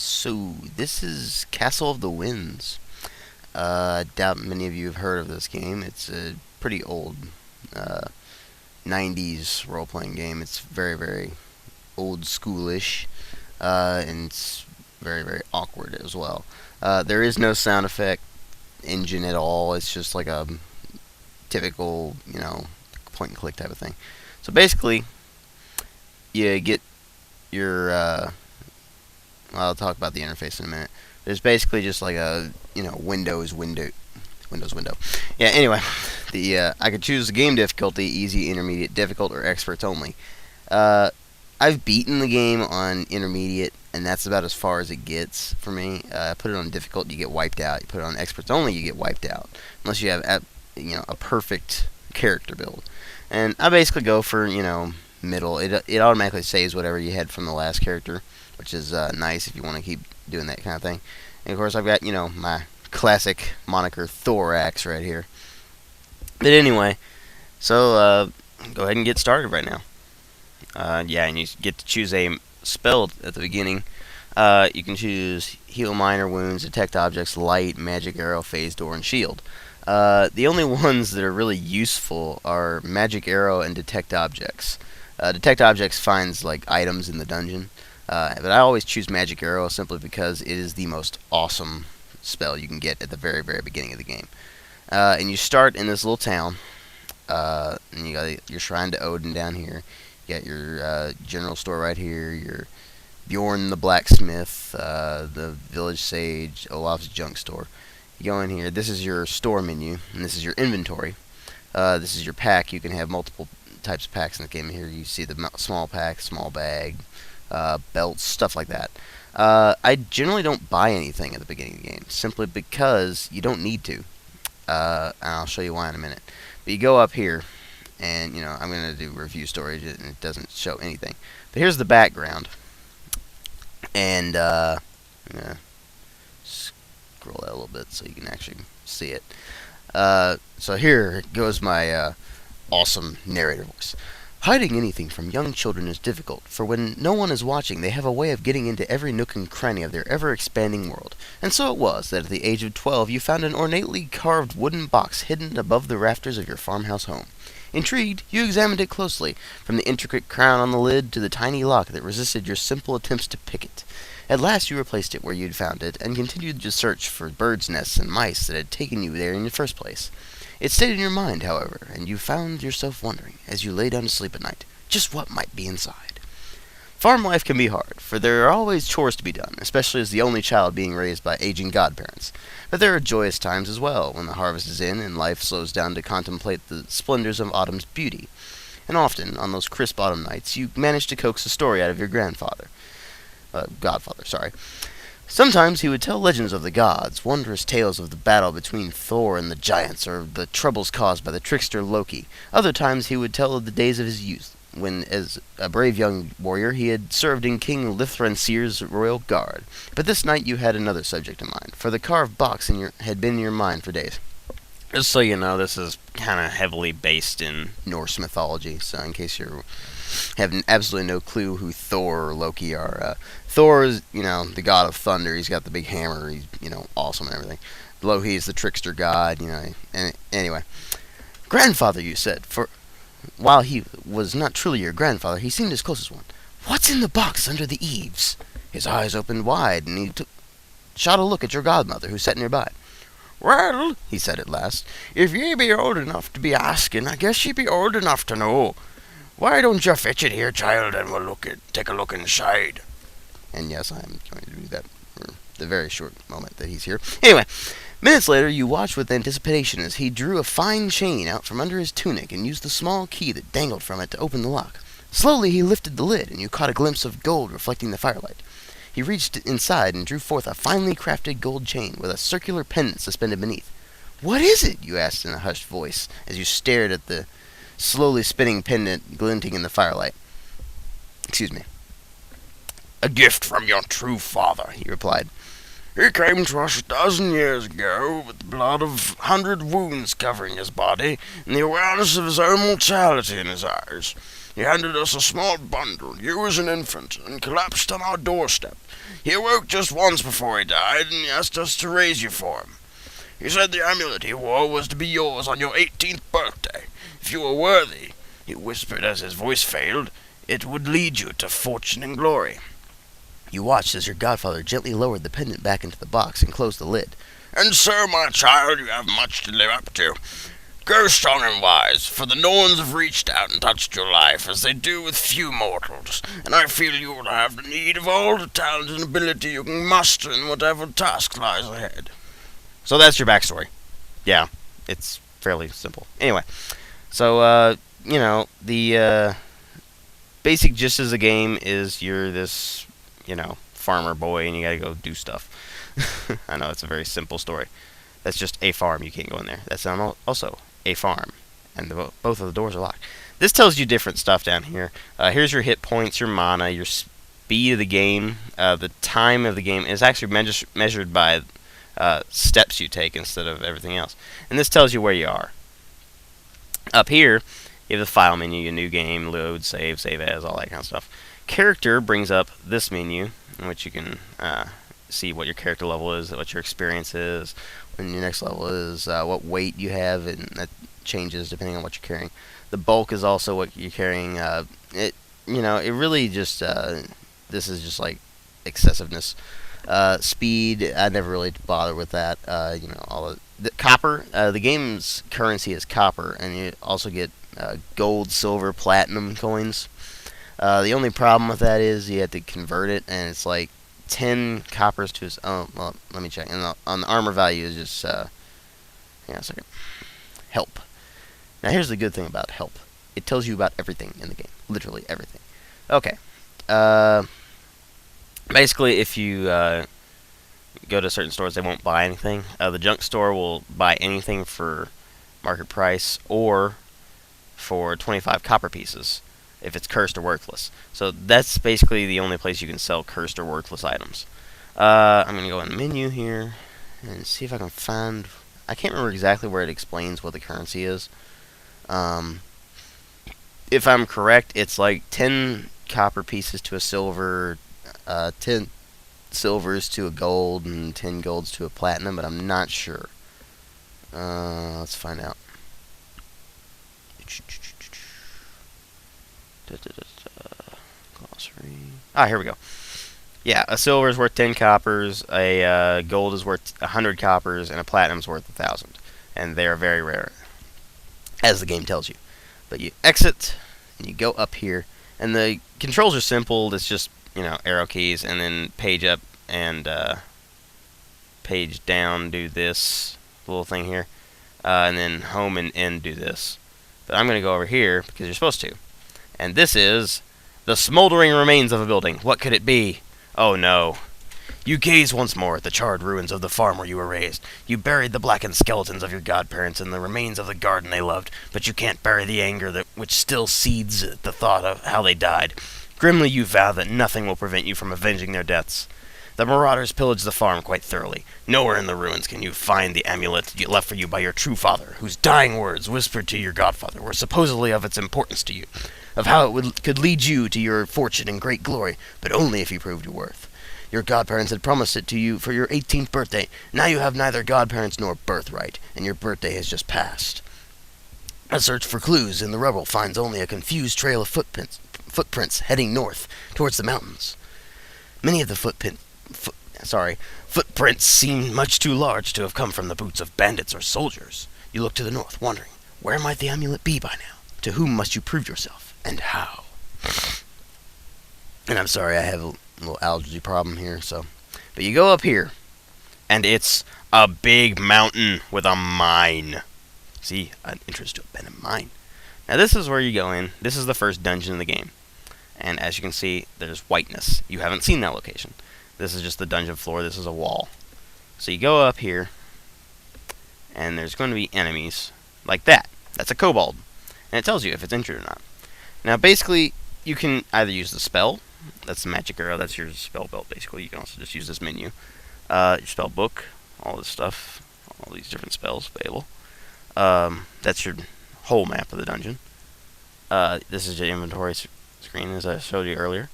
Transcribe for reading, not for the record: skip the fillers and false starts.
So, this is Castle of the Winds. I doubt many of you have heard of this game. It's a pretty old uh, 90s role-playing game. It's very, very old schoolish, and it's very, very awkward as well. There is no sound effect engine at all. It's just like a typical, point and click type of thing. So basically, you get your I'll talk about the interface in a minute. It's basically just like a Windows window. Yeah. Anyway, the I could choose the game difficulty: easy, intermediate, difficult, or experts only. Uh, I've beaten the game on intermediate, and that's about as far as it gets for me. Put it on difficult, you get wiped out. You put it on experts only, you get wiped out, unless you have a perfect character build. And I basically go for middle. It automatically saves whatever you had from the last character, which is nice if you want to keep doing that kind of thing. And of course, I've got my classic moniker Thorax right here. But anyway, so go ahead and get started right now. Yeah, and you get to choose a spell at the beginning. You can choose heal minor wounds, detect objects, light, magic arrow, phase door, and shield. The only ones that are really useful are magic arrow and detect objects. Detect objects finds like items in the dungeon. But I always choose Magic Arrow simply because it is the most awesome spell you can get at the very, very beginning of the game. And you start in this little town, and you got your shrine to Odin down here. You got your general store right here, your Bjorn the blacksmith, the village sage, Olaf's junk store. You go in here. This is your store menu, and this is your inventory. This is your pack. You can have multiple types of packs in the game. Here you see the small pack, small bag, belts, stuff like that. I generally don't buy anything at the beginning of the game, simply because you don't need to. And I'll show you why in a minute. But you go up here, and I'm going to do review storage, and it doesn't show anything. But here's the background, and I'm going to scroll that a little bit so you can actually see it. So here goes my awesome narrator voice. Hiding anything from young children is difficult, for when no one is watching, they have a way of getting into every nook and cranny of their ever-expanding world. And so it was that at the age of 12 you found an ornately carved wooden box hidden above the rafters of your farmhouse home. Intrigued, you examined it closely, from the intricate crown on the lid to the tiny lock that resisted your simple attempts to pick it. At last you replaced it where you'd found it, and continued to search for birds' nests and mice that had taken you there in the first place. It stayed in your mind, however, and you found yourself wondering, as you lay down to sleep at night, just what might be inside. Farm life can be hard, for there are always chores to be done, especially as the only child being raised by aging godparents. But there are joyous times as well, when the harvest is in and life slows down to contemplate the splendors of autumn's beauty. And often, on those crisp autumn nights, you manage to coax a story out of your godfather, sorry. Sometimes he would tell legends of the gods, wondrous tales of the battle between Thor and the giants, or the troubles caused by the trickster Loki. Other times he would tell of the days of his youth, when, as a brave young warrior, he had served in King Lithrandir's royal guard. But this night you had another subject in mind, for the carved box had been in your mind for days. Just so you know, this is kind of heavily based in Norse mythology, so in case you're having absolutely no clue who Thor or Loki are. Thor is, the god of thunder. He's got the big hammer. He's, awesome and everything. Loki is the trickster god, And anyway, grandfather, you said. For while he was not truly your grandfather, he seemed his closest one. What's in the box under the eaves? His eyes opened wide, and he shot a look at your godmother, who sat nearby. Well, he said at last, if ye be old enough to be asking, I guess ye be old enough to know. Why don't you fetch it here, child, and we'll take a look inside? And yes, I'm going to do that for the very short moment that he's here. Anyway, minutes later, you watched with anticipation as he drew a fine chain out from under his tunic and used the small key that dangled from it to open the lock. Slowly, he lifted the lid, and you caught a glimpse of gold reflecting the firelight. He reached inside and drew forth a finely crafted gold chain with a circular pendant suspended beneath. What is it? You asked in a hushed voice as you stared at the slowly spinning pendant glinting in the firelight. Excuse me. A gift from your true father, he replied. He came to us 1,000 years ago with the blood of 100 wounds covering his body and the awareness of his own mortality in his eyes. He handed us a small bundle, you as an infant, and collapsed on our doorstep. He awoke just once before he died, and he asked us to raise you for him. He said the amulet he wore was to be yours on your 18th birthday. If you were worthy, he whispered as his voice failed, it would lead you to fortune and glory. You watched as your godfather gently lowered the pendant back into the box and closed the lid. And so, my child, you have much to live up to. Grow strong and wise, for the Norns have reached out and touched your life, as they do with few mortals, and I feel you will have the need of all the talent and ability you can muster in whatever task lies ahead. So that's your backstory. Yeah, it's fairly simple. Anyway, so, the basic gist of the game is you're this, farmer boy, and you gotta go do stuff. I know, it's a very simple story. That's just a farm. You can't go in there. That's also a farm. And both of the doors are locked. This tells you different stuff down here. Here's your hit points, your mana, your speed of the game. The time of the game is actually measured by steps you take instead of everything else. And this tells you where you are. Up here, you have the file menu, your new game, load, save as, all that kind of stuff. Character brings up this menu, in which you can see what your character level is, what your experience is, when your next level is, what weight you have, and that changes depending on what you're carrying. The bulk is also what you're carrying. It really just, this is just like excessiveness. Speed, I never really bother with that. All of the copper. The game's currency is copper, and you also get gold, silver, platinum coins. The only problem with that is you have to convert it, and it's like 10 coppers to... well, let me check. And on the armor value is just... hang on a second. Help. Now, here's the good thing about help. It tells you about everything in the game. Literally everything. Okay. Basically, if you go to certain stores, they won't buy anything. The junk store will buy anything for market price or for 25 copper pieces if it's cursed or worthless. So that's basically the only place you can sell cursed or worthless items. I'm going to go in the menu here and see if I can find... I can't remember exactly where it explains what the currency is. If I'm correct, it's like 10 copper pieces to a silver, 10 silvers to a gold, and 10 golds to a platinum, but I'm not sure. Let's find out. Glossary. Here we go. Yeah, a silver is worth 10 coppers, a gold is worth 100 coppers, and a platinum is worth 1,000. And they are very rare, as the game tells you. But you exit, and you go up here, and the controls are simple. It's just, arrow keys, and then page up and page down, do this little thing here. And then home and end, do this. But I'm going to go over here, because you're supposed to. And this is the smoldering remains of a building. What could it be? Oh no. You gaze once more at the charred ruins of the farm where you were raised. You buried the blackened skeletons of your godparents and the remains of the garden they loved, but you can't bury the anger which still seethes at the thought of how they died. Grimly you vow that nothing will prevent you from avenging their deaths. The marauders pillaged the farm quite thoroughly. Nowhere in the ruins can you find the amulet left for you by your true father, whose dying words whispered to your godfather were supposedly of its importance to you, of how it could lead you to your fortune and great glory, but only if you proved your worth. Your godparents had promised it to you for your 18th birthday. Now you have neither godparents nor birthright, and your birthday has just passed. A search for clues in the rubble finds only a confused trail of footprints heading north towards the mountains. Many of the footprints seem much too large to have come from the boots of bandits or soldiers. You look to the north, wondering, where might the amulet be by now? To whom must you prove yourself, and how? And I'm sorry, I have a little allergy problem here, so... But you go up here, and it's a big mountain with a mine. See, an interest to have been a mine. Now this is where you go in. This is the first dungeon in the game. And as you can see, there's whiteness. You haven't seen that location. This is just the dungeon floor. This is a wall. So you go up here, and there's going to be enemies like that. That's a kobold. And it tells you if it's injured or not. Now basically, you can either use the spell. That's the magic arrow. That's your spell belt, basically. You can also just use this menu. Your spell book, all this stuff, all these different spells available. That's your whole map of the dungeon. This is your inventory screen, as I showed you earlier.